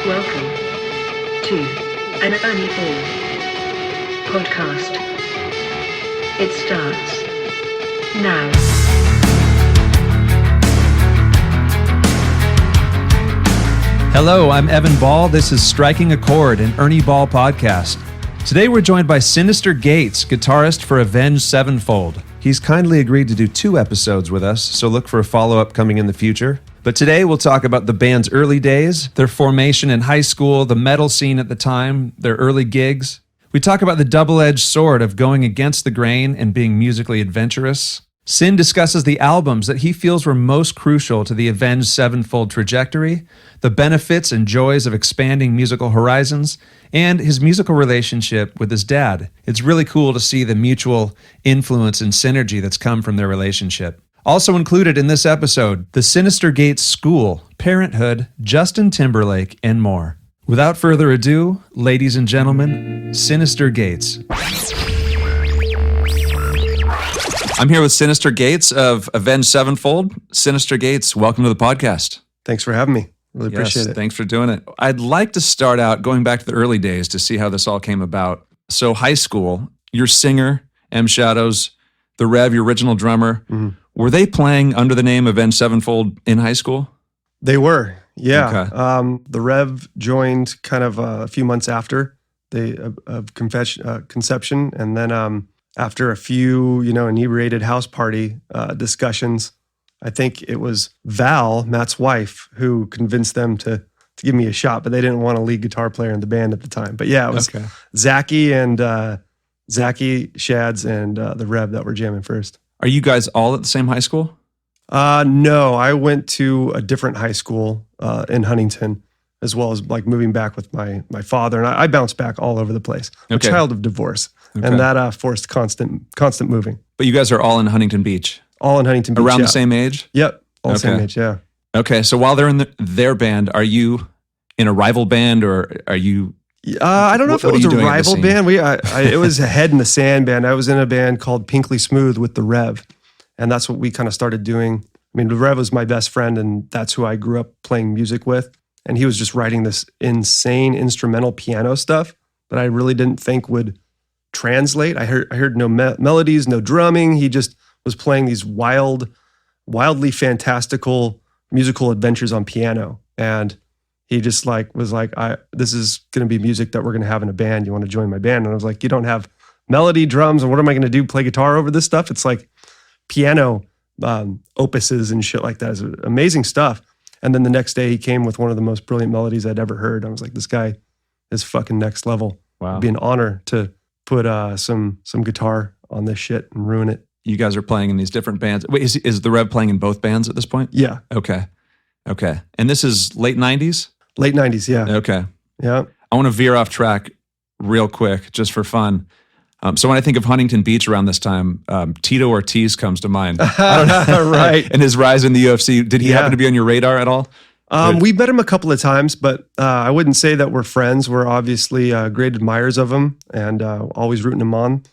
Welcome to an Ernie Ball podcast. It starts now. Hello, I'm Evan Ball. This is Striking A Chord, an Ernie Ball podcast. Today we're joined by Synyster, guitarist for Avenged Sevenfold. He's kindly agreed to do 2 episodes with us, so look for a follow-up coming in the future. But today we'll talk about the band's early days, their formation in high school, the metal scene at the time, their early gigs. We talk about the double-edged sword of going against the grain and being musically adventurous. Syn discusses the albums that he feels were most crucial to the Avenged Sevenfold trajectory, the benefits and joys of expanding musical horizons, and his musical relationship with his dad. It's really cool to see the mutual influence and synergy that's come from their relationship. Also included in this episode, the Synyster School, Parenthood, Justin Timberlake, and more. Without further ado, ladies and gentlemen, Synyster Gates. I'm here with Synyster Gates of Avenged Sevenfold. Synyster Gates, welcome to the podcast. Thanks for having me. Really appreciate it. Thanks for doing it. I'd like to start out going back to the early days to see how this all came about. So high school, your singer, M Shadows, the Rev, your original drummer, were they playing under the name Avenged Sevenfold in high school? They were, yeah. Okay. The Rev joined kind of a few months after conception, and then after a few, inebriated house party discussions, I think it was Val, Matt's wife, who convinced them to give me a shot, but they didn't want a lead guitar player in the band at the time. But yeah, it was Zachy Shads, and the Rev that were jamming first. Are you guys all at the same high school? No, I went to a different high school in Huntington, as well as like moving back with my father. And I bounced back all over the place. I'm a child of divorce, and that forced constant moving. But you guys are all in Huntington Beach? All in Huntington Beach, around the same age? Yep, all the same age, yeah. Okay, so while they're in their band, are you in a rival band, or are you... I don't know if it was a rival band. It was a head in the sand band. I was in a band called Pinkley Smooth with the Rev, and that's what we kind of started doing. I mean, the Rev was my best friend, and that's who I grew up playing music with. And he was just writing this insane instrumental piano stuff that I really didn't think would translate. I heard no melodies, no drumming. He just was playing these wildly fantastical musical adventures on piano, and he just was like, this is going to be music that we're going to have in a band. You want to join my band? And I was like, you don't have melody, drums, and what am I going to do? Play guitar over this stuff? It's like piano opuses and shit like that. It's amazing stuff. And then the next day he came with one of the most brilliant melodies I'd ever heard. I was like, this guy is fucking next level. Wow. It'd be an honor to put some guitar on this shit and ruin it. You guys are playing in these different bands. Wait, is the Rev playing in both bands at this point? Yeah. Okay. And this is late 90s? Late 90s, yeah. Okay. Yeah. I want to veer off track real quick, just for fun. So when I think of Huntington Beach around this time, Tito Ortiz comes to mind. I don't know. Right. And his rise in the UFC. Did he happen to be on your radar at all? We met him a couple of times, but I wouldn't say that we're friends. We're obviously great admirers of him, and always rooting him on.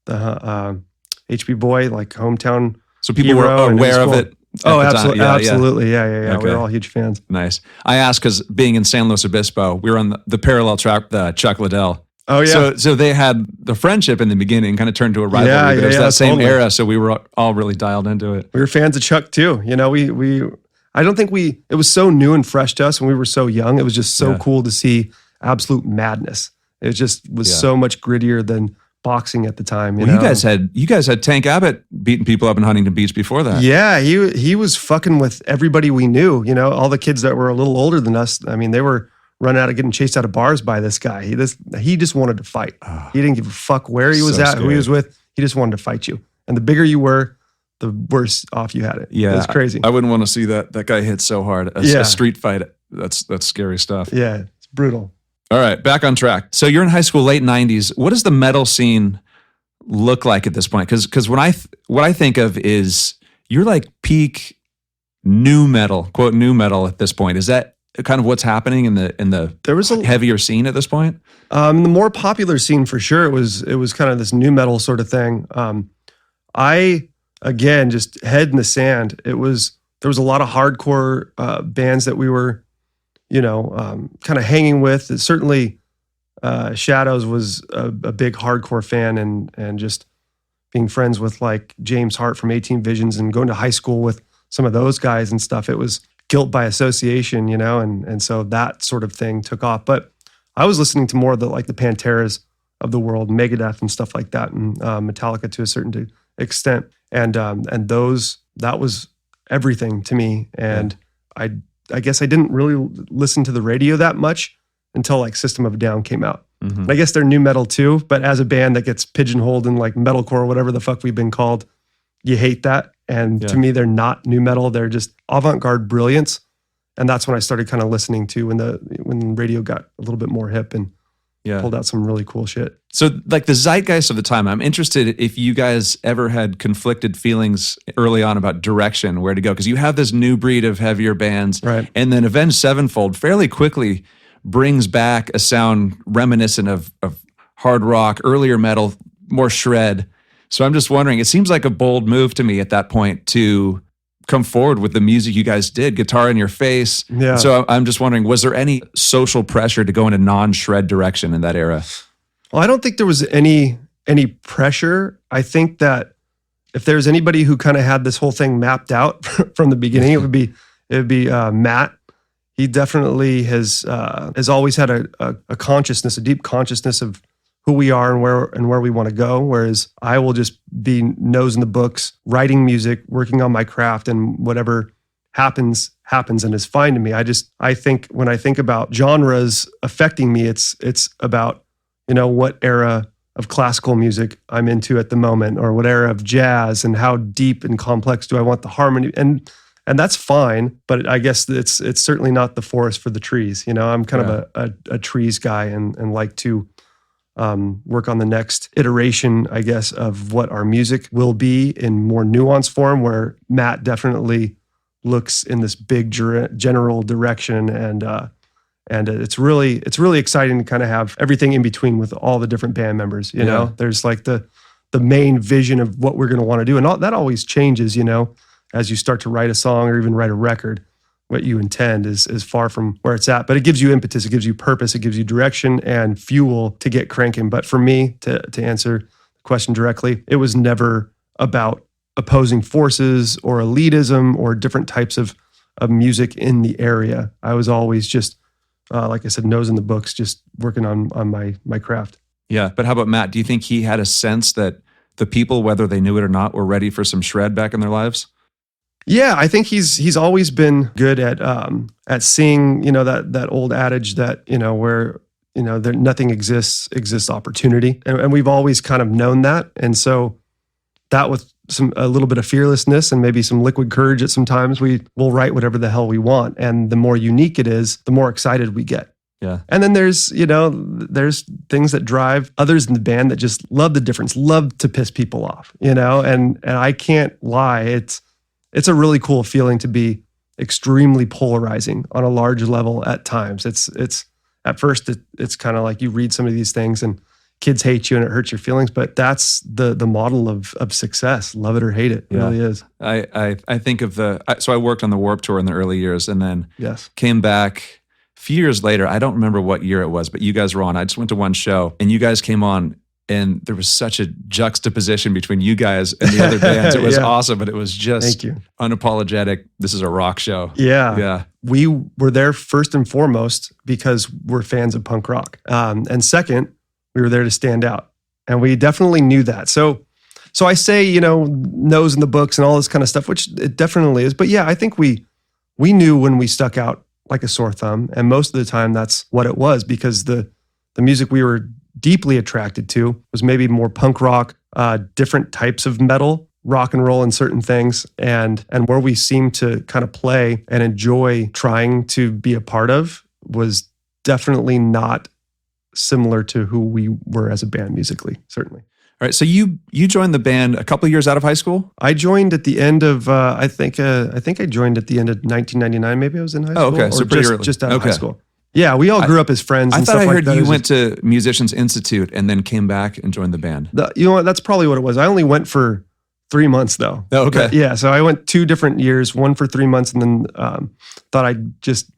The HB boy, like hometown. So people were aware of it. Oh, absolutely. Yeah. Okay. We're all huge fans. Nice. I asked because being in San Luis Obispo, we were on the parallel track, Chuck Liddell. Oh, yeah. So they had the friendship in the beginning, kind of turned to a rivalry, but it was that same era, so we were all really dialed into it. We were fans of Chuck too. I don't think it was so new and fresh to us when we were so young. It was just so cool to see absolute madness. It just was so much grittier than boxing at the time. You guys had Tank Abbott beating people up in Huntington Beach before that. Yeah, he was fucking with everybody we knew. All the kids that were a little older than us. I mean, they were running out of getting chased out of bars by this guy. He just wanted to fight. He didn't give a fuck where he was at, who he was with. He just wanted to fight you. And the bigger you were, the worse off you had it. Yeah, it was crazy. I wouldn't want to see that guy hit so hard. A street fight. That's scary stuff. Yeah, it's brutal. All right, back on track. So you're in high school, late 90s. What does the metal scene look like at this point? Because what I think of is you're like peak new metal, quote new metal at this point. Is that kind of what's happening in the there was a heavier scene at this point? The more popular scene for sure. It was kind of this new metal sort of thing. I again just head in the sand. There was a lot of hardcore bands that we were kind of hanging with. Certainly, Shadows was a big hardcore fan, and just being friends with like James Hart from 18 Visions and going to high school with some of those guys and stuff. It was guilt by association, and so that sort of thing took off. But I was listening to more of the Panteras of the world, Megadeth and stuff like that, and Metallica to a certain extent, and that was everything to me. And I guess I didn't really listen to the radio that much until like System of a Down came out. Mm-hmm. I guess they're new metal too, but as a band that gets pigeonholed in like metalcore, whatever the fuck we've been called, you hate that. And to me, they're not new metal. They're just avant-garde brilliance. And that's when I started kind of listening to when radio got a little bit more hip and pulled out some really cool shit. So like the zeitgeist of the time, I'm interested if you guys ever had conflicted feelings early on about direction, where to go. Because you have this new breed of heavier bands. Right. And then Avenged Sevenfold fairly quickly brings back a sound reminiscent of hard rock, earlier metal, more shred. So I'm just wondering, it seems like a bold move to me at that point to come forward with the music you guys did, guitar in your face. Yeah. So I'm just wondering, was there any social pressure to go in a non-shred direction in that era? Well, I don't think there was any pressure. I think that if there's anybody who kind of had this whole thing mapped out from the beginning, it would be Matt. He definitely has always had a consciousness, a deep consciousness of who we are and where we want to go. Whereas I will just be nose in the books, writing music, working on my craft, and whatever happens and is fine to me. I think when I think about genres affecting me, it's about, what era of classical music I'm into at the moment, or what era of jazz, and how deep and complex do I want the harmony. And that's fine, but I guess it's certainly not the forest for the trees. I'm kind of a trees guy and like to work on the next iteration, I guess, of what our music will be in more nuanced form, where Matt definitely looks in this big general direction, and it's really exciting to kind of have everything in between with all the different band members. You know, there's like the main vision of what we're going to want to do, and all that always changes. As you start to write a song or even write a record, what you intend is far from where it's at. But it gives you impetus, it gives you purpose, it gives you direction and fuel to get cranking. But for me, to answer the question directly, it was never about opposing forces or elitism or different types of music in the area. I was always just, like I said, nose in the books, just working on my craft. Yeah, but how about Matt? Do you think he had a sense that the people, whether they knew it or not, were ready for some shred back in their lives? Yeah, I think he's always been good at seeing, that old adage that, where, there nothing exists opportunity. And we've always kind of known that. And so that with a little bit of fearlessness and maybe some liquid courage at some times, we will write whatever the hell we want. And the more unique it is, the more excited we get. Yeah. And then there's things that drive others in the band that just love the difference, love to piss people off, and I can't lie. It's a really cool feeling to be extremely polarizing on a large level at times. It's at first it's kind of like you read some of these things and kids hate you and it hurts your feelings, but that's the model of success. Love it or hate it. It really is. I think of so I worked on the Warped Tour in the early years, and then came back a few years later. I don't remember what year it was, but you guys were on. I just went to one show and you guys came on. And there was such a juxtaposition between you guys and the other bands. It was awesome, but it was just unapologetic. This is a rock show. Yeah. We were there first and foremost because we're fans of punk rock. And second, we were there to stand out. And we definitely knew that. So I say, nose in the books and all this kind of stuff, which it definitely is. But yeah, I think we knew when we stuck out like a sore thumb. And most of the time that's what it was, because the music we were deeply attracted to was maybe more punk rock, different types of metal, rock and roll in certain things, and where we seemed to kind of play and enjoy trying to be a part of was definitely not similar to who we were as a band musically, certainly. All right, so you joined the band a couple of years out of high school? I joined at the end of, I think I joined at the end of 1999, maybe I was in high school. Oh, okay, so pretty early. Just out of high school. Yeah, we all grew up as friends. I and thought stuff I heard like that. you went to Musicians Institute and then came back and joined the band. You know what? That's probably what it was. I only went for 3 months though. Oh, okay. But yeah, so I went 2 different years, one for 3 months, and then thought I'd just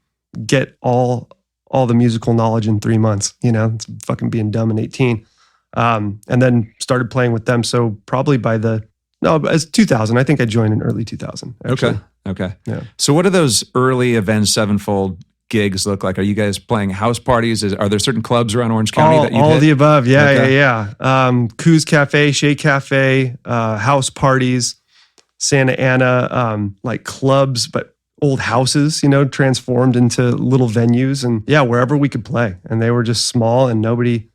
get all the musical knowledge in 3 months. It's fucking being dumb in 18. And then started playing with them. So probably as 2000. I think I joined in early 2000. Actually. Okay. Yeah. So what do those early Avenged Sevenfold gigs look like? Are you guys playing house parties? Are there certain clubs around Orange County that you all hit? the above. Yeah. Coos Cafe, Shea Cafe, house parties, Santa Ana, like clubs, but old houses, transformed into little venues, and wherever we could play. And they were just small, and nobody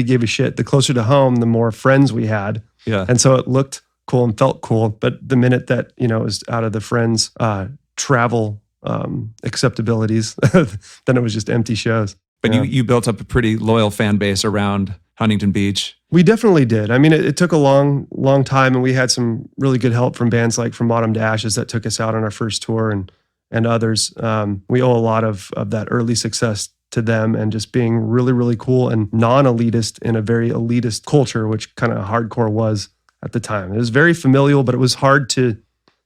gave a shit. The closer to home, the more friends we had. Yeah. And so it looked cool and felt cool. But the minute that, it was out of the friends' travel acceptabilities, then it was just empty shows. But you built up a pretty loyal fan base around Huntington Beach. We definitely did. I mean, it took a long time, and we had some really good help from bands like From Autumn to Ashes that took us out on our first tour, and others. We owe a lot of that early success to them, and just being really, really cool and non-elitist in a very elitist culture, which kind of hardcore was at the time. It was very familial, but it was hard to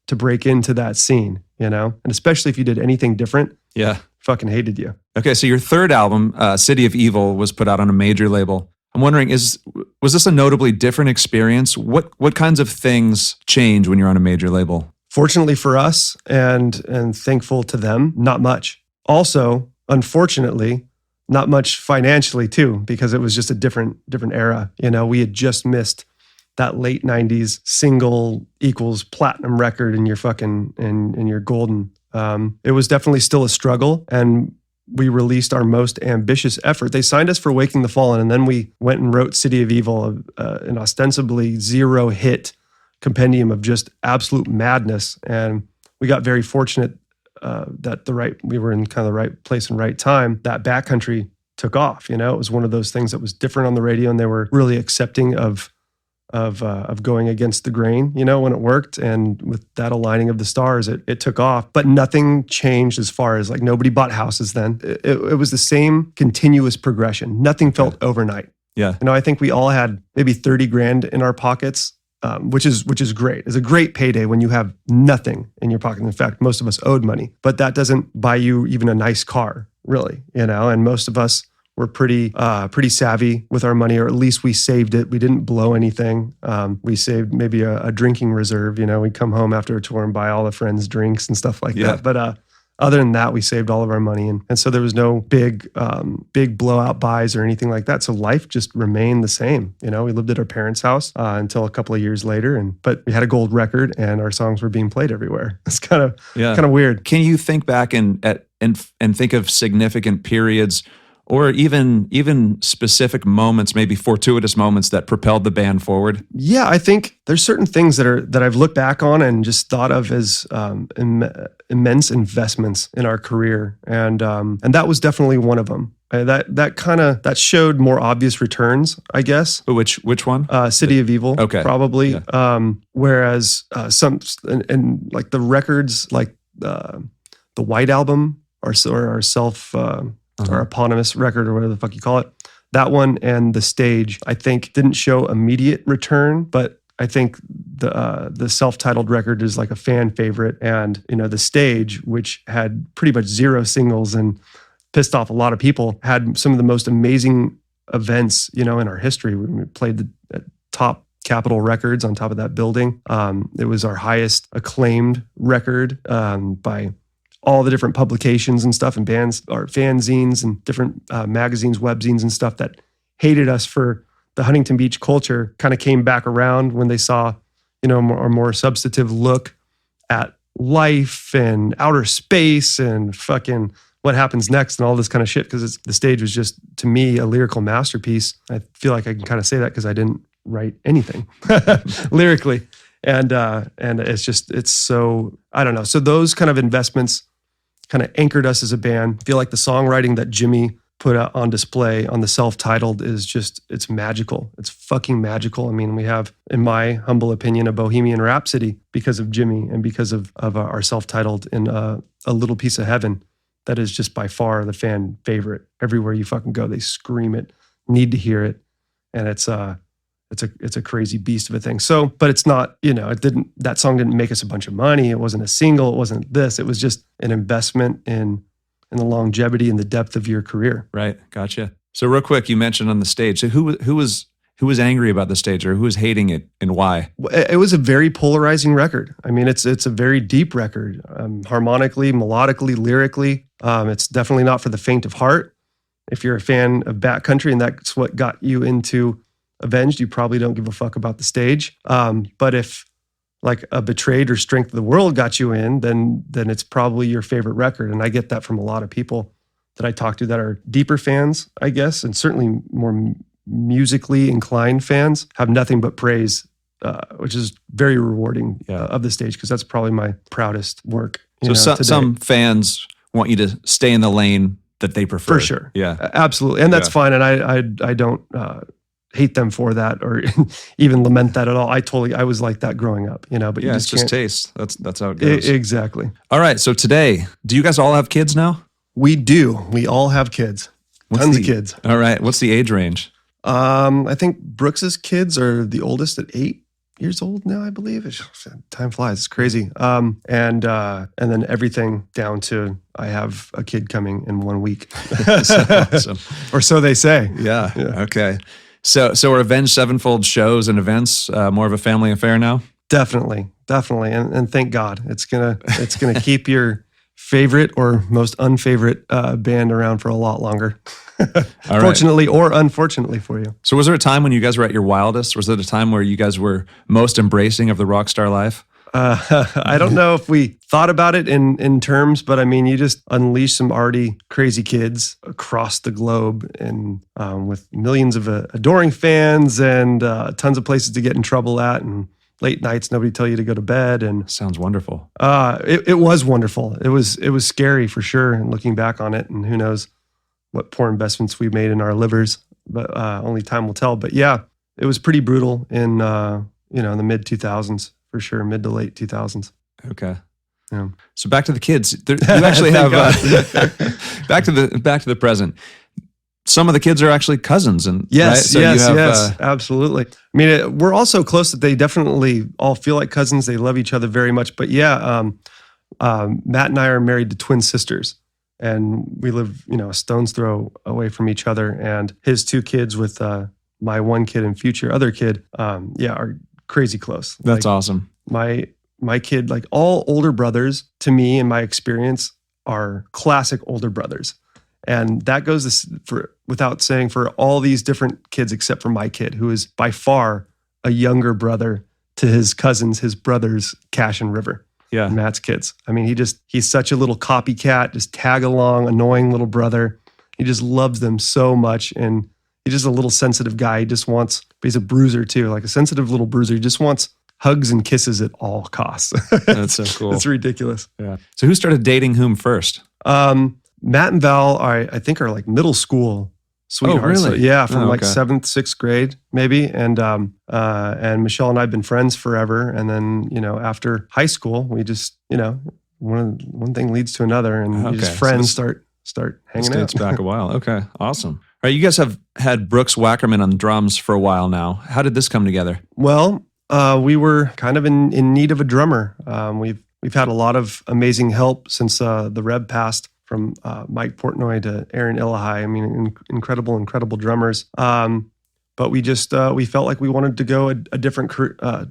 break into that scene, and especially if you did anything different. Yeah. Fucking hated you. Okay, so your third album, City of Evil, was put out on a major label. I'm wondering, was this a notably different experience? What kinds of things change when you're on a major label? Fortunately for us, and thankful to them, not much. Also, unfortunately, not much financially too, because it was just a different era. We had just missed that late 90s single equals platinum record, and you're fucking and you're golden. It was definitely still a struggle, and we released our most ambitious effort. They signed us for Waking the Fallen, and then we went and wrote City of Evil, an ostensibly 0-hit compendium of just absolute madness. And we got very fortunate that we were in kind of the right place and right time. That Backcountry took off. It was one of those things that was different on the radio, and they were really accepting of going against the grain, when it worked. And with that aligning of the stars, it took off. But nothing changed as far as, like, nobody bought houses then. It was the same continuous progression. Nothing felt overnight. Yeah. I think we all had maybe 30 grand in our pockets, which is great. It's a great payday when you have nothing in your pocket. In fact, most of us owed money, but that doesn't buy you even a nice car, really, and most of us were pretty savvy with our money, or at least we saved it. We didn't blow anything. We saved maybe a drinking reserve. We'd come home after a tour and buy all the friends drinks and stuff like that. But other than that, we saved all of our money. And so there was no big blowout buys or anything like that. So life just remained the same. We lived at our parents' house until a couple of years later. But we had a gold record, and our songs were being played everywhere. It's kind of weird. Can you think back and think of significant periods, or even specific moments, maybe fortuitous moments, that propelled the band forward? Yeah, I think there's certain things that I've looked back on and just thought of as immense investments in our career, and that was definitely one of them. That showed more obvious returns, I guess. Which one? City of Evil. Okay, probably. Yeah. Whereas some and like the records, like the White Album, our self. Or eponymous record, or whatever the fuck you call it. That one and The Stage, I think, didn't show immediate return, but I think the self-titled record is like a fan favorite. And, The Stage, which had pretty much 0 singles and pissed off a lot of people, had some of the most amazing events, in our history. We played the top Capitol Records on top of that building. It was our highest acclaimed record by all the different publications and stuff, and bands or fanzines and different magazines, webzines and stuff that hated us for the Huntington Beach culture kind of came back around when they saw, a more substantive look at life and outer space and fucking what happens next and all this kind of shit. Because The Stage was just, to me, a lyrical masterpiece. I feel like I can kind of say that because I didn't write anything lyrically. And it's so, I don't know. So those kind of investments kind of anchored us as a band. I feel like the songwriting that Jimmy put out on display on the self-titled is just, it's magical. It's fucking magical. I mean, we have, in my humble opinion, a Bohemian Rhapsody because of Jimmy and because of our self-titled in a Little Piece of Heaven that is just by far the fan favorite. Everywhere you fucking go, they scream it, need to hear it. And it's a crazy beast of a thing. So, but it's not, that song didn't make us a bunch of money. It wasn't a single. It wasn't this. It was just an investment in and the longevity and the depth of your career. Right. Gotcha. So real quick, you mentioned on the stage. So who was angry about the stage, or who was hating it, and why? It was a very polarizing record. I mean, it's a very deep record, harmonically, melodically, lyrically. It's definitely not for the faint of heart. If you're a fan of Backcountry and that's what got you into Avenged, you probably don't give a fuck about the stage. But if like a Betrayed or Strength of the World got you in, then it's probably your favorite record. And I get that from a lot of people that I talk to that are deeper fans, I guess, and certainly more musically inclined fans have nothing but praise, which is very rewarding of the stage, because that's probably my proudest work. So some fans want you to stay in the lane that they prefer. For sure. Yeah. Absolutely. And that's fine. And I don't hate them for that or even lament that at all. I was like that growing up, but you it's just taste. That's how it goes. Exactly. All right. So today, do you guys all have kids now? We do. We all have kids. Tons of kids. All right. What's the age range? I think Brooks's kids are the oldest at 8 years old now, I believe. Time flies. It's crazy. And then everything down to I have a kid coming in 1 week. Awesome. Or so they say. Yeah. Okay. So are Avenged Sevenfold shows and events more of a family affair now? Definitely. And thank God. It's gonna keep your favorite or most unfavorite band around for a lot longer. Fortunately or unfortunately for you. So was there a time when you guys were at your wildest? Was there a time where you guys were most embracing of the rock star life? I don't know if we thought about it in terms, but I mean, you just unleash some already crazy kids across the globe and with millions of adoring fans and tons of places to get in trouble at and late nights, nobody tell you to go to bed. And sounds wonderful. It was wonderful. It was scary for sure. And looking back on it, and who knows what poor investments we made in our livers, but only time will tell. But yeah, it was pretty brutal in in the mid 2000s for sure, mid to late 2000s. Okay. Yeah. So back to the kids. You actually have back to the present. Some of the kids are actually cousins, and yes, right? So yes, absolutely. I mean, we're all so close that they definitely all feel like cousins. They love each other very much. But yeah, Matt and I are married to twin sisters, and we live, a stone's throw away from each other. And his 2 kids with my 1 kid and future other kid, are crazy close. That's awesome. My kid, like all older brothers, to me, in my experience, are classic older brothers. And that goes without saying for all these different kids, except for my kid, who is by far a younger brother to his cousins, his brothers, Cash and River. Yeah. Matt's kids. I mean, he's such a little copycat, just tag along, annoying little brother. He just loves them so much. And he's just a little sensitive guy. He just wants, but he's a bruiser too, like a sensitive little bruiser. He just wants hugs and kisses at all costs. That's so cool. It's ridiculous. Yeah. So who started dating whom first? Matt and Val, I think, are like middle school sweethearts. Oh, really? So, yeah, from like okay. 7th, 6th grade, maybe. And Michelle and I have been friends forever. And then, after high school, we just, one thing leads to another, and you just friends start hanging out. Dates back a while. Okay, awesome. All right, you guys have had Brooks Wackerman on drums for a while now. How did this come together? Well, we were kind of in need of a drummer. We've had a lot of amazing help since the Reb passed. From Mike Portnoy to Aaron Illahai. I mean, incredible drummers. But we just we felt like we wanted to go a different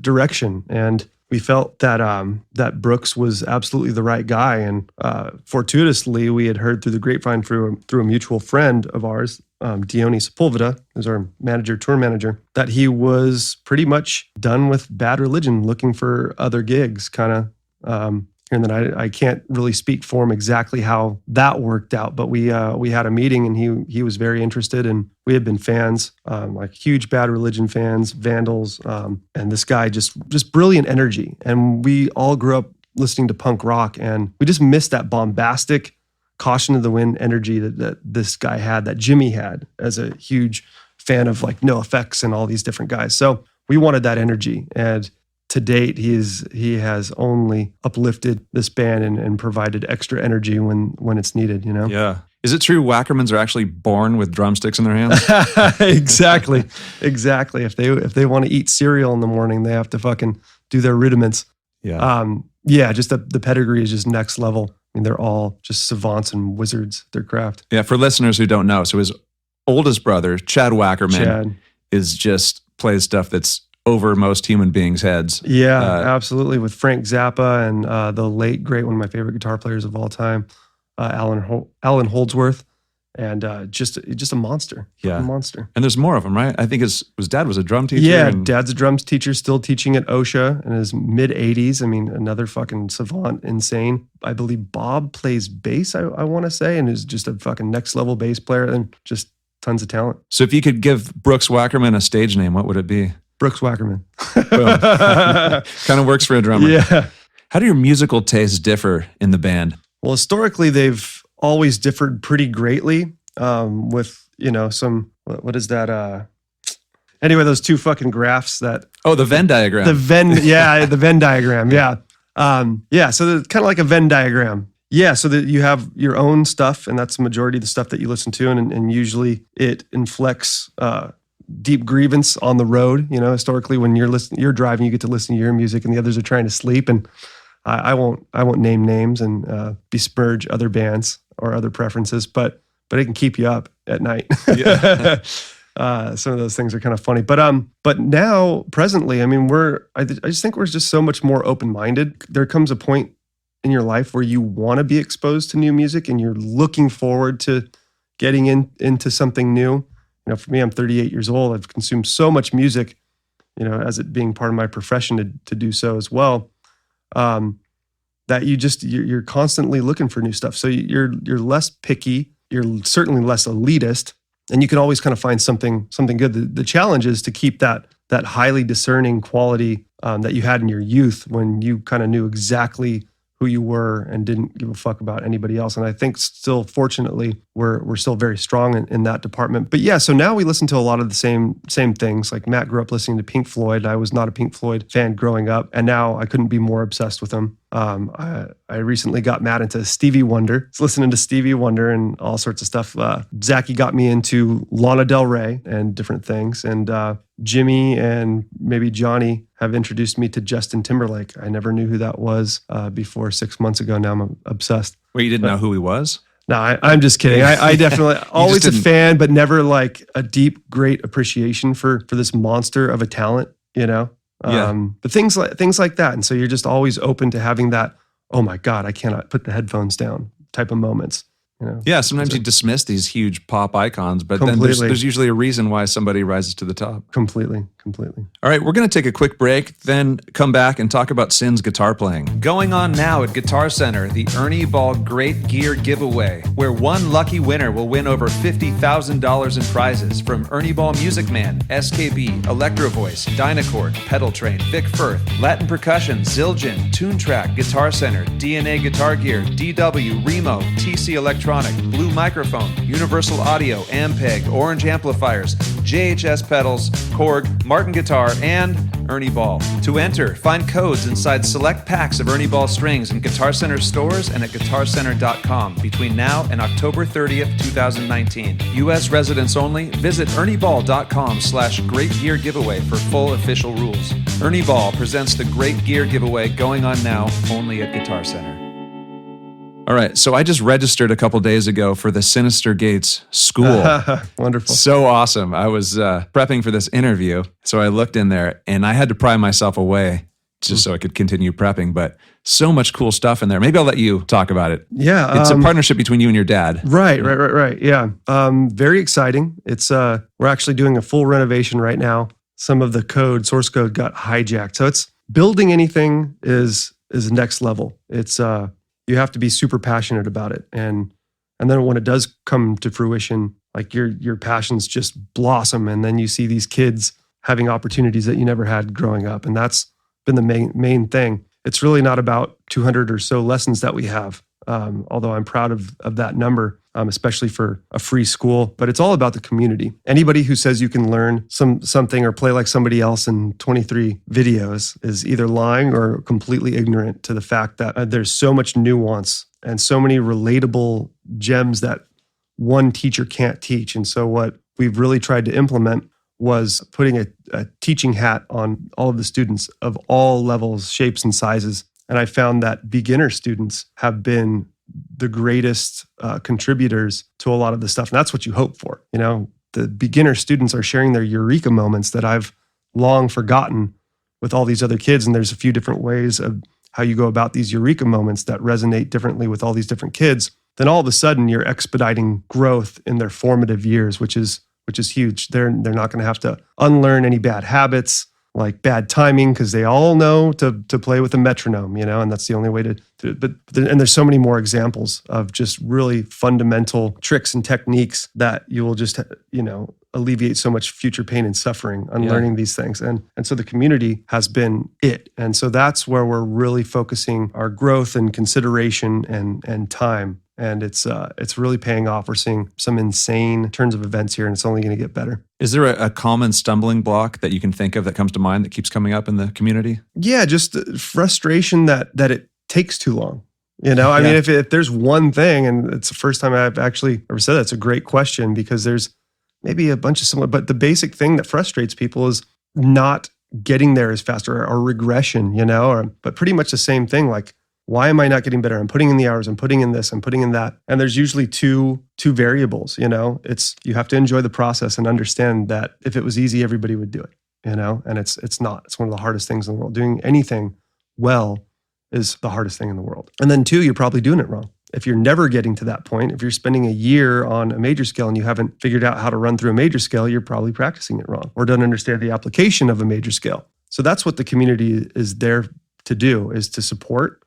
direction, and we felt that Brooks was absolutely the right guy. And fortuitously, we had heard through the grapevine through a mutual friend of ours, Dione Sepulveda, who's our tour manager, that he was pretty much done with Bad Religion, looking for other gigs, kind of. And then I can't really speak for him exactly how that worked out, but we had a meeting, and he was very interested, and we had been fans, like huge Bad Religion fans, Vandals, and this guy just brilliant energy. And we all grew up listening to punk rock, and we just missed that bombastic, caution to the wind energy that this guy had, that Jimmy had as a huge fan of like NoFX and all these different guys. So we wanted that energy, and to date, he has only uplifted this band and provided extra energy when it's needed, Yeah. Is it true Wackermans are actually born with drumsticks in their hands? Exactly. If they want to eat cereal in the morning, they have to fucking do their rudiments. Yeah. Just the pedigree is just next level. mean, they're all just savants and wizards at their craft. Yeah, for listeners who don't know, so his oldest brother, Chad Wackerman, is just plays stuff that's over most human beings' heads. Yeah, absolutely. With Frank Zappa and the late, great, one of my favorite guitar players of all time, Alan Holdsworth. And just a monster. Yeah. A monster. And there's more of them, right? I think his dad was a drum teacher. Yeah, dad's a drums teacher, still teaching at OSHA in his mid-80s. I mean, another fucking savant, insane. I believe Bob plays bass, I want to say, and is just a fucking next-level bass player and just tons of talent. So if you could give Brooks Wackerman a stage name, what would it be? Brooks Wackerman. Kind of works for a drummer. Yeah. How do your musical tastes differ in the band? Well, historically, they've always differed pretty greatly with, some, what is that? Anyway, those two fucking graphs that... Oh, the Venn diagram. The Venn diagram, yeah. So kind of like a Venn diagram. Yeah, so that you have your own stuff, and that's the majority of the stuff that you listen to, and usually it inflects deep grievance on the road. Historically, when you're driving, you get to listen to your music, and the others are trying to sleep, and I won't name names and besmirch other bands or other preferences, but it can keep you up at night. Yeah. Some of those things are kind of funny, but now presently, I mean, I just think we're just so much more open-minded. There comes a point in your life where you want to be exposed to new music and you're looking forward to getting into something new. For me, I'm 38 years old. I've consumed so much music, as it being part of my profession to do so as well. That you're constantly looking for new stuff. So you're less picky, you're certainly less elitist, and you can always kind of find something good. The challenge is to keep that highly discerning quality that you had in your youth when you kind of knew exactly who you were and didn't give a fuck about anybody else. And I think still, fortunately, we're still very strong in that department. But yeah, so now we listen to a lot of the same things. Like Matt grew up listening to Pink Floyd. I was not a Pink Floyd fan growing up, and now I couldn't be more obsessed with them. I recently got Matt into Stevie Wonder. It's listening to Stevie Wonder and all sorts of stuff. Zachy got me into Lana Del Rey and different things. And Jimmy and maybe Johnny have introduced me to Justin Timberlake. I never knew who that was before 6 months ago. Now I'm obsessed. Wait, you didn't know who he was? No, I'm just kidding. I definitely always a fan, but never like a deep, great appreciation for this monster of a talent, Yeah. But things like that. And so you're just always open to having that, oh my God, I cannot put the headphones down type of moments. Yeah, sometimes you dismiss these huge pop icons, but then there's usually a reason why somebody rises to the top. Completely. All right, we're going to take a quick break, then come back and talk about Syn's guitar playing. Going on now at Guitar Center, the Ernie Ball Great Gear Giveaway, where one lucky winner will win over $50,000 in prizes from Ernie Ball Music Man, SKB, Electro Voice, Dynacord, Pedal Train, Vic Firth, Latin Percussion, Zildjian, Toontrack, Guitar Center, DNA Guitar Gear, DW, Remo, TC Electronic, Blue Microphone, Universal Audio, Ampeg, Orange Amplifiers, JHS Pedals, Korg, Martin Guitar, and Ernie Ball. To enter, find codes inside select packs of Ernie Ball strings in Guitar Center stores and at guitarcenter.com between now and October 30th, 2019. U.S. residents only. Visit ernieball.com/Great Gear Giveaway for full official rules. Ernie Ball presents the Great Gear Giveaway going on now only at Guitar Center. All right, so I just registered a couple days ago for the Synyster Gates school. Wonderful. So awesome. I was prepping for this interview, so I looked in there, and I had to pry myself away just so I could continue prepping, but so much cool stuff in there. Maybe I'll let you talk about it. Yeah. It's a partnership between you and your dad. Right. Yeah. Very exciting. It's we're actually doing a full renovation right now. Some of the source code got hijacked. So it's building anything is next level. It's you have to be super passionate about it. And then when it does come to fruition, like your passions just blossom. And then you see these kids having opportunities that you never had growing up. And that's been the main thing. It's really not about 200 or so lessons that we have, although I'm proud of that number, especially for a free school. But it's all about the community. Anybody who says you can learn something or play like somebody else in 23 videos is either lying or completely ignorant to the fact that there's so much nuance and so many relatable gems that one teacher can't teach. And so what we've really tried to implement was putting a teaching hat on all of the students of all levels, shapes, and sizes. And I found that beginner students have been the greatest contributors to a lot of the stuff. And that's what you hope for. You know, the beginner students are sharing their eureka moments that I've long forgotten with all these other kids. And there's a few different ways of how you go about these eureka moments that resonate differently with all these different kids. Then all of a sudden you're expediting growth in their formative years, which is huge. They're not going to have to unlearn any bad habits, like bad timing, because they all know to play with a metronome, you know, and that's the only way to but and there's so many more examples of just really fundamental tricks and techniques that you will just, you know, alleviate so much future pain and suffering on learning these things. And so the community has been it. And so that's where we're really focusing our growth and consideration and time. And it's really paying off. We're seeing some insane turns of events here, and it's only going to get better. Is there a common stumbling block that you can think of that comes to mind that keeps coming up in the community? Yeah, just frustration that it takes too long. You know, I mean, if there's one thing, and it's the first time I've actually ever said that's a great question, because there's maybe a bunch of similar, but the basic thing that frustrates people is not getting there as fast, or regression, you know, but pretty much the same thing. Like, why am I not getting better? I'm putting in the hours, I'm putting in this, I'm putting in that. And there's usually two variables, you know. It's, you have to enjoy the process and understand that if it was easy, everybody would do it, you know, and it's not. It's one of the hardest things in the world. Doing anything well is the hardest thing in the world. And then two, you're probably doing it wrong. If you're never getting to that point, if you're spending a year on a major scale and you haven't figured out how to run through a major scale, you're probably practicing it wrong or don't understand the application of a major scale. So that's what the community is there to do, is to support,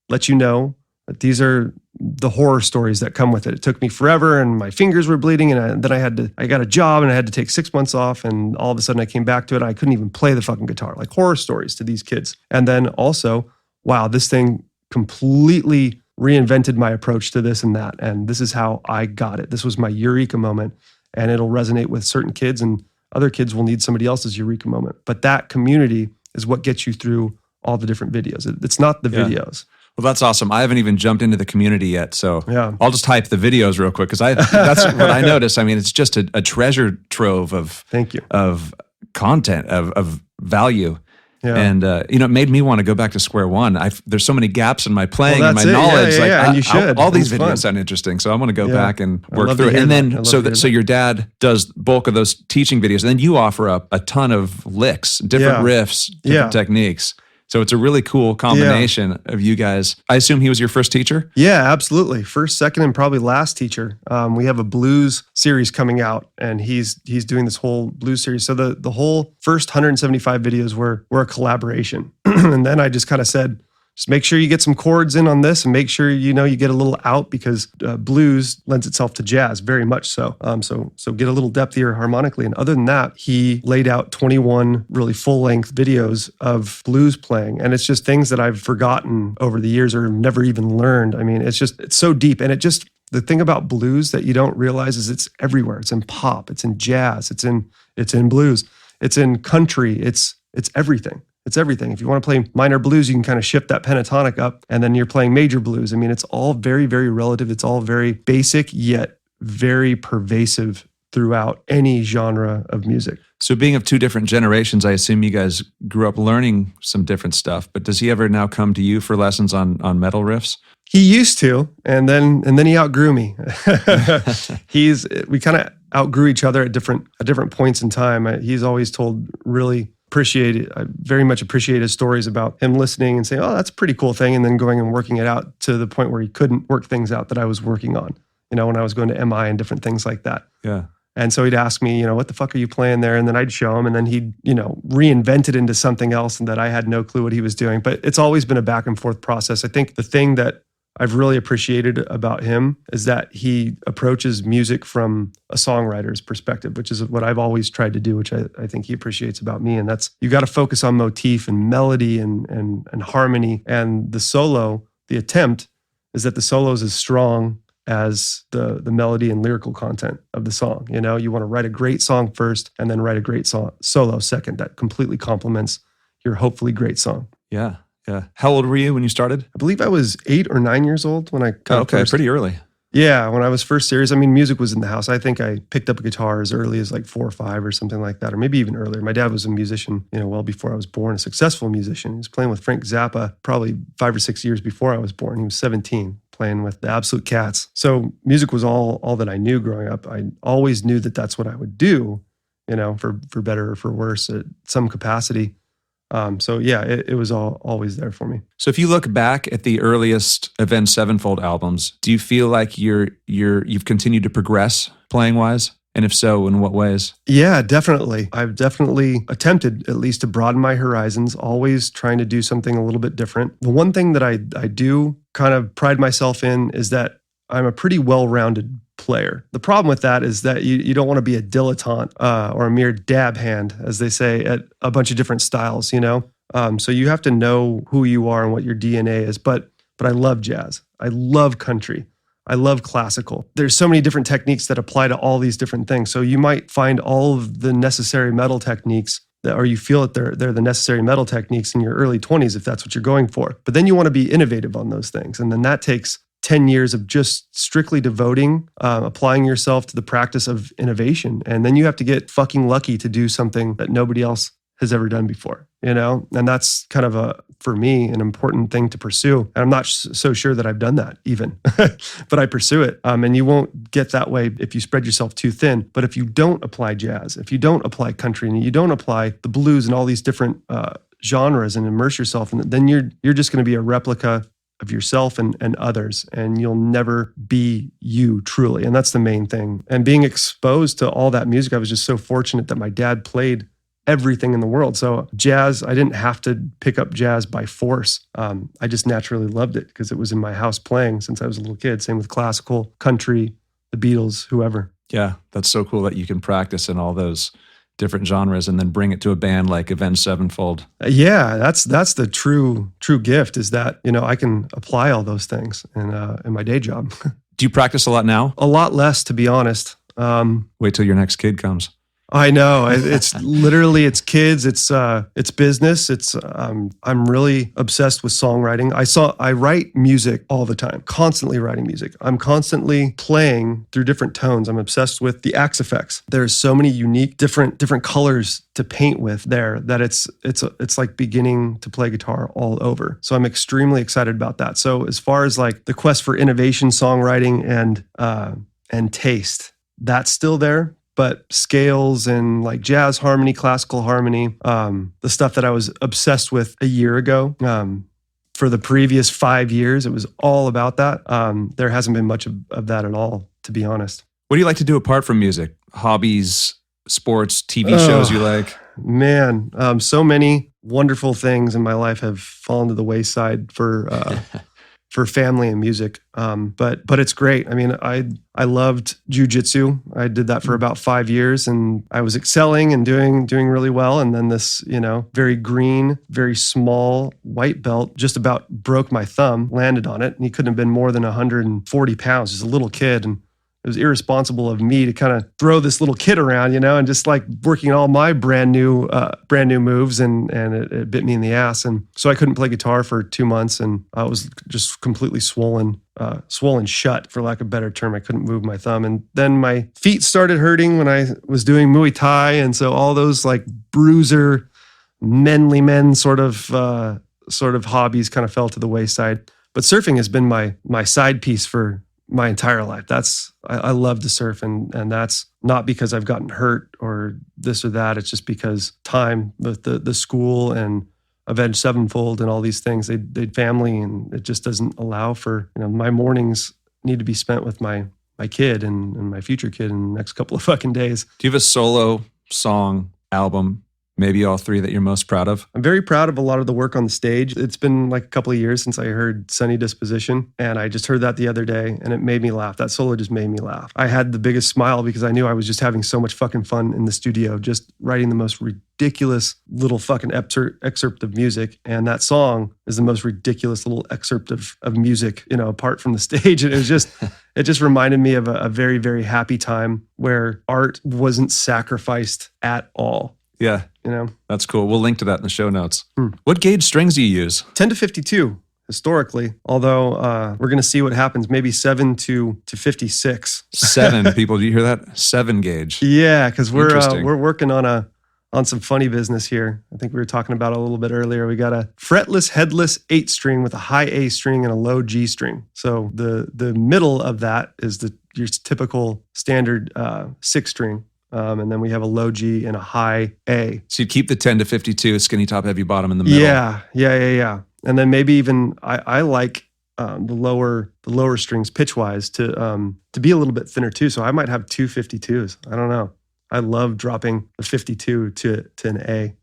let you know that these are the horror stories that come with it. It took me forever and my fingers were bleeding, and then I got a job and I had to take 6 months off, and all of a sudden I came back to it. I couldn't even play the fucking guitar. Like, horror stories to these kids. And then also, wow, this thing completely reinvented my approach to this and that. And this is how I got it. This was my eureka moment, and it'll resonate with certain kids, and other kids will need somebody else's eureka moment. But that community is what gets you through all the different videos. It's not the videos. Well, that's awesome. I haven't even jumped into the community yet, so I'll just hype the videos real quick, because that's what I noticed. I mean, it's just a treasure trove of of content, of value. Yeah. And you know, it made me want to go back to square one. There's so many gaps in my playing and my knowledge. And you should. All these videos sound interesting, so I'm going to go back and work through it. And then, so your dad does bulk of those teaching videos, and then you offer up a ton of licks, different riffs, different techniques. So it's a really cool combination of you guys. I assume he was your first teacher? Yeah, absolutely. First, second, and probably last teacher. We have a blues series coming out, and he's doing this whole blues series. So the whole first 175 videos were a collaboration. And then I just kind of said, just make sure you get some chords in on this, and make sure, you know, you get a little out, because blues lends itself to jazz very much so. So get a little depth here harmonically. And other than that, he laid out 21 really full-length videos of blues playing. And it's just things that I've forgotten over the years or never even learned. I mean, it's so deep. And the thing about blues that you don't realize is it's everywhere. It's in pop, it's in jazz, it's in blues, it's in country, it's everything. It's everything. If you want to play minor blues, you can kind of shift that pentatonic up, and then you're playing major blues. I mean, it's all very, very relative. It's all very basic, yet very pervasive throughout any genre of music. So being of two different generations, I assume you guys grew up learning some different stuff, but does he ever now come to you for lessons on metal riffs? He used to, and then he outgrew me. We kind of outgrew each other at different points in time. He's always told I very much appreciate his stories about him listening and saying, oh, that's a pretty cool thing, and then going and working it out to the point where he couldn't work things out that I was working on, you know, when I was going to MI and different things like that. Yeah. And so he'd ask me, you know, what the fuck are you playing there? And then I'd show him, and then he'd, you know, reinvent it into something else, and that I had no clue what he was doing. But it's always been a back and forth process. I think the thing that I've really appreciated about him is that he approaches music from a songwriter's perspective, which is what I've always tried to do, which I think he appreciates about me. And that's, you got to focus on motif and melody and harmony. And the solo, the attempt is that the solo is as strong as the melody and lyrical content of the song. You know, you want to write a great song first, and then write a great solo second that completely complements your hopefully great song. Yeah. Yeah. How old were you when you started? I believe I was 8 or 9 years old when I pretty early. Yeah, when I was first serious. I mean, music was in the house. I think I picked up a guitar as early as like 4 or 5 or something like that, or maybe even earlier. My dad was a musician, you know, well before I was born, a successful musician. He was playing with Frank Zappa probably 5 or 6 years before I was born. He was 17, playing with the absolute cats. So music was all that I knew growing up. I always knew that that's what I would do, for better or for worse at some capacity. So yeah, it was always there for me. So if you look back at the earliest Avenged Sevenfold albums, do you feel like you've continued to progress playing wise? And if so, in what ways? Yeah, definitely. I've definitely attempted at least to broaden my horizons, always trying to do something a little bit different. The one thing that I do kind of pride myself in is that I'm a pretty well-rounded player. The problem with that is that you don't want to be a dilettante or a mere dab hand, as they say, at a bunch of different styles, So you have to know who you are and what your DNA is. But I love jazz. I love country. I love classical. There's so many different techniques that apply to all these different things. So you might find all of the necessary metal techniques or you feel that they're the necessary metal techniques in your early 20s if that's what you're going for. But then you want to be innovative on those things. And then that takes 10 years of just strictly devoting, applying yourself to the practice of innovation. And then you have to get fucking lucky to do something that nobody else has ever done before, And that's kind of for me, an important thing to pursue. And I'm not so sure that I've done that even, but I pursue it. And you won't get that way if you spread yourself too thin. But if you don't apply jazz, if you don't apply country, and you don't apply the blues and all these different genres and immerse yourself in it, then you're just going to be a replica of yourself and others, and you'll never be you truly. And that's the main thing. And being exposed to all that music, I was just so fortunate that my dad played everything in the world. So jazz, I didn't have to pick up jazz by force. I just naturally loved it because it was in my house playing since I was a little kid. Same with classical, country, the Beatles, whoever. Yeah, that's so cool that you can practice in all those different genres and then bring it to a band like Avenged Sevenfold. Yeah, that's the true gift is that, I can apply all those things in my day job. Do you practice a lot now? A lot less, to be honest. Wait till your next kid comes. I know. It's literally, it's kids, it's business. I'm really obsessed with songwriting. I write music all the time, constantly writing music. I'm constantly playing through different tones. I'm obsessed with the axe effects. There's so many unique, different colors to paint with there that it's like beginning to play guitar all over. So I'm extremely excited about that. So as far as like the quest for innovation, songwriting, and taste, that's still there. But scales and like jazz harmony, classical harmony, the stuff that I was obsessed with a year ago, for the previous 5 years, it was all about that. There hasn't been much of that at all, to be honest. What do you like to do apart from music? Hobbies, sports, TV shows you like? Man, so many wonderful things in my life have fallen to the wayside for family and music. But it's great. I mean, I loved jujitsu. I did that for about 5 years and I was excelling and doing really well. And then this, very green, very small white belt just about broke my thumb, landed on it. And he couldn't have been more than 140 pounds, just a little kid. And it was irresponsible of me to kind of throw this little kid around, and just like working all my brand new moves, and it bit me in the ass. And so I couldn't play guitar for 2 months, and I was just completely swollen shut, for lack of a better term. I couldn't move my thumb. And then my feet started hurting when I was doing Muay Thai. And so all those like bruiser, manly men sort of hobbies kind of fell to the wayside. But surfing has been my side piece for my entire life. I love to surf, and that's not because I've gotten hurt or this or that. It's just because time with the school and Avenged Sevenfold and all these things, they family, and it just doesn't allow for, my mornings need to be spent with my kid and my future kid in the next couple of fucking days. Do you have a solo song, album, maybe all three that you're most proud of? I'm very proud of a lot of the work on the stage. It's been like a couple of years since I heard Sunny Disposition, and I just heard that the other day, and it made me laugh. That solo just made me laugh. I had the biggest smile because I knew I was just having so much fucking fun in the studio, just writing the most ridiculous little fucking excerpt of music, and that song is the most ridiculous little excerpt of music, apart from the stage. And it just reminded me of a very, very happy time where art wasn't sacrificed at all. Yeah. That's cool. We'll link to that in the show notes. What gauge strings do you use? 10 to 52 historically, although we're going to see what happens. Maybe 7 to 56. 7 people. Do you hear that? 7 gauge. Yeah, because we're working on a on some funny business here. I think we were talking about it a little bit earlier. We got a fretless, headless 8-string with a high A string and a low G string. So the middle of that is your typical standard 6-string. And then we have a low G and a high A. So you'd keep the 10 to 52 skinny top, heavy bottom in the middle. Yeah. And then maybe even I like the lower strings pitch-wise to be a little bit thinner too. So I might have 2 52s. I don't know. I love dropping a 52 to an A.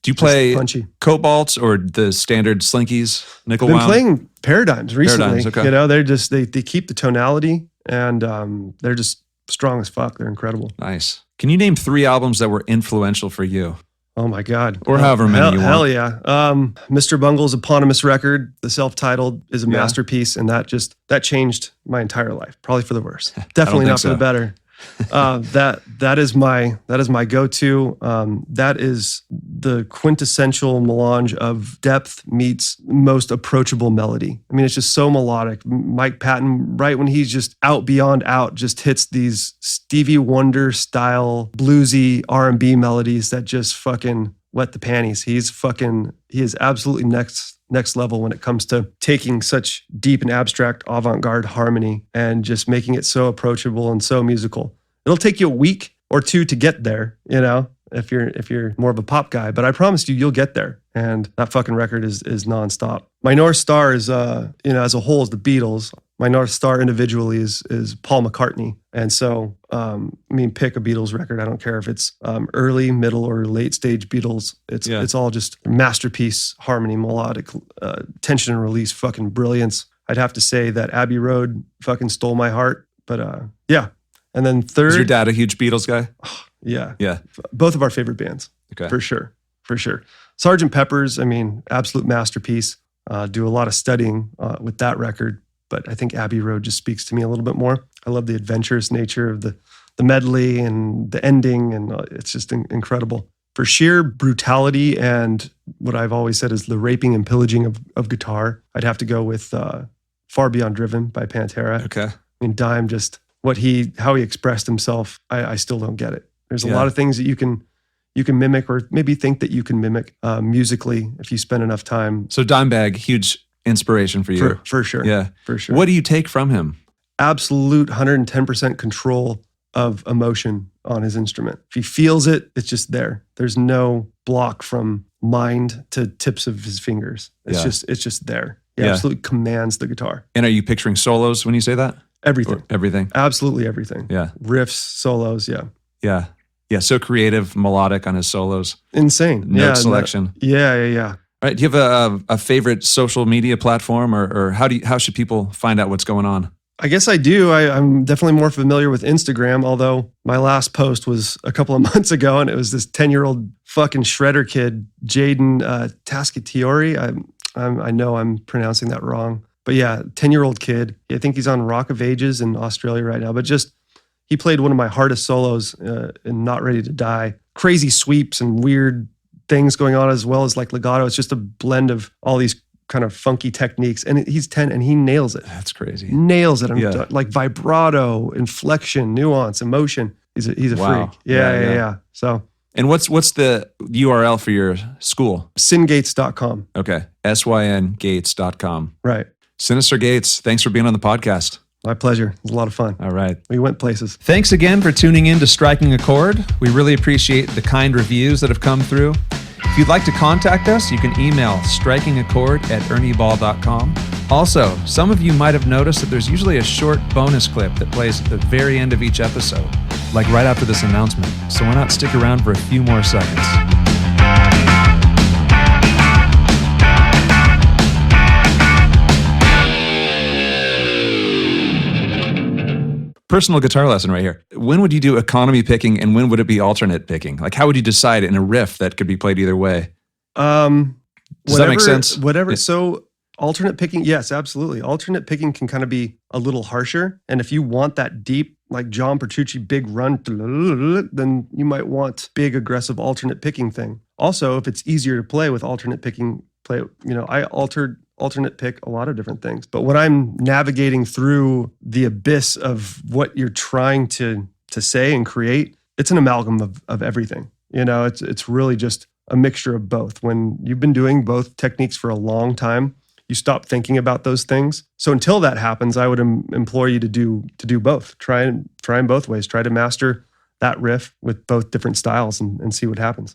Do you play cobalts or the standard slinkies, nickel wound? I've been playing paradigms recently. Paradigms, okay. You know, they're just they keep the tonality and they're just strong as fuck. They're incredible. Nice. Can you name 3 albums that were influential for you? Oh my God. Or however many you want. Hell yeah. Mr. Bungle's eponymous record, the self-titled, is a masterpiece, and that changed my entire life. Probably for the worse. Definitely not for the better. That is my go-to. That is the quintessential melange of depth meets most approachable melody. I mean, it's just so melodic. Mike Patton, right when he's just out beyond out, just hits these Stevie Wonder style bluesy R&B melodies that just fucking wet the panties. He is absolutely next level when it comes to taking such deep and abstract avant-garde harmony and just making it so approachable and so musical. It'll take you a week or 2 to get there, you know, if you're more of a pop guy, but I promise you'll get there. And that fucking record is nonstop. My North Star is, as a whole is the Beatles. My North Star individually is Paul McCartney. And so, pick a Beatles record. I don't care if it's early, middle, or late stage Beatles. It's all just masterpiece, harmony, melodic, tension and release, fucking brilliance. I'd have to say that Abbey Road fucking stole my heart. But yeah. And then third. Is your dad a huge Beatles guy? Yeah. Yeah. Both of our favorite bands. Okay. For sure. Sgt. Pepper's, absolute masterpiece. Do a lot of studying with that record. But I think Abbey Road just speaks to me a little bit more. I love the adventurous nature of the medley and the ending, and it's just incredible. For sheer brutality and what I've always said is the raping and pillaging of guitar, I'd have to go with Far Beyond Driven by Pantera. Okay. Dime, just how he expressed himself, I still don't get it. There's a lot of things that you can mimic, or maybe think that you can mimic musically if you spend enough time. So Dimebag, huge inspiration for you. For sure. Yeah. For sure. What do you take from him? Absolute 110% control of emotion on his instrument. If he feels it, it's just there. There's no block from mind to tips of his fingers. It's just there. He absolutely commands the guitar. And are you picturing solos when you say that? Everything. Everything. Absolutely everything. Yeah. Riffs, solos, yeah. Yeah. Yeah. So creative, melodic on his solos. Insane. Note selection. Yeah. All right. Do you have a favorite social media platform, or how should people find out what's going on? I guess I do. I'm definitely more familiar with Instagram, although my last post was a couple of months ago, and it was this 10-year-old fucking shredder kid, Jaden Tascatiori. I know I'm pronouncing that wrong. But yeah, 10-year-old kid. I think he's on Rock of Ages in Australia right now. But he played one of my hardest solos in Not Ready to Die. Crazy sweeps and weird things going on, as well as like legato. It's just a blend of all these kind of funky techniques. And he's 10 and he nails it. That's crazy. Nails it. Like vibrato, inflection, nuance, emotion. He's a wow. freak. Yeah. So. And what's the URL for your school? Syngates.com. Okay. syngates.com. Right. Synyster Gates, thanks for being on the podcast. My pleasure. It was a lot of fun. All right. We went places. Thanks again for tuning in to Striking a Chord. We really appreciate the kind reviews that have come through. If you'd like to contact us, you can email strikingachord@ernieball.com. Also, some of you might have noticed that there's usually a short bonus clip that plays at the very end of each episode, like right after this announcement. So why not stick around for a few more seconds? Personal guitar lesson right here. When would you do economy picking and when would it be alternate picking? Like, how would you decide in a riff that could be played either way? Does that make sense? Whatever. So alternate picking, yes, absolutely. Alternate picking can kind of be a little harsher. And if you want that deep, like John Petrucci, big run, then you might want big, aggressive alternate picking thing. Also, if it's easier to play with alternate picking, I alternate pick a lot of different things. But when I'm navigating through the abyss of what you're trying to say and create, it's an amalgam of everything. It's really just a mixture of both. When you've been doing both techniques for a long time, you stop thinking about those things. So until that happens, I would implore you to do both. Try in both ways. Try to master that riff with both different styles and see what happens.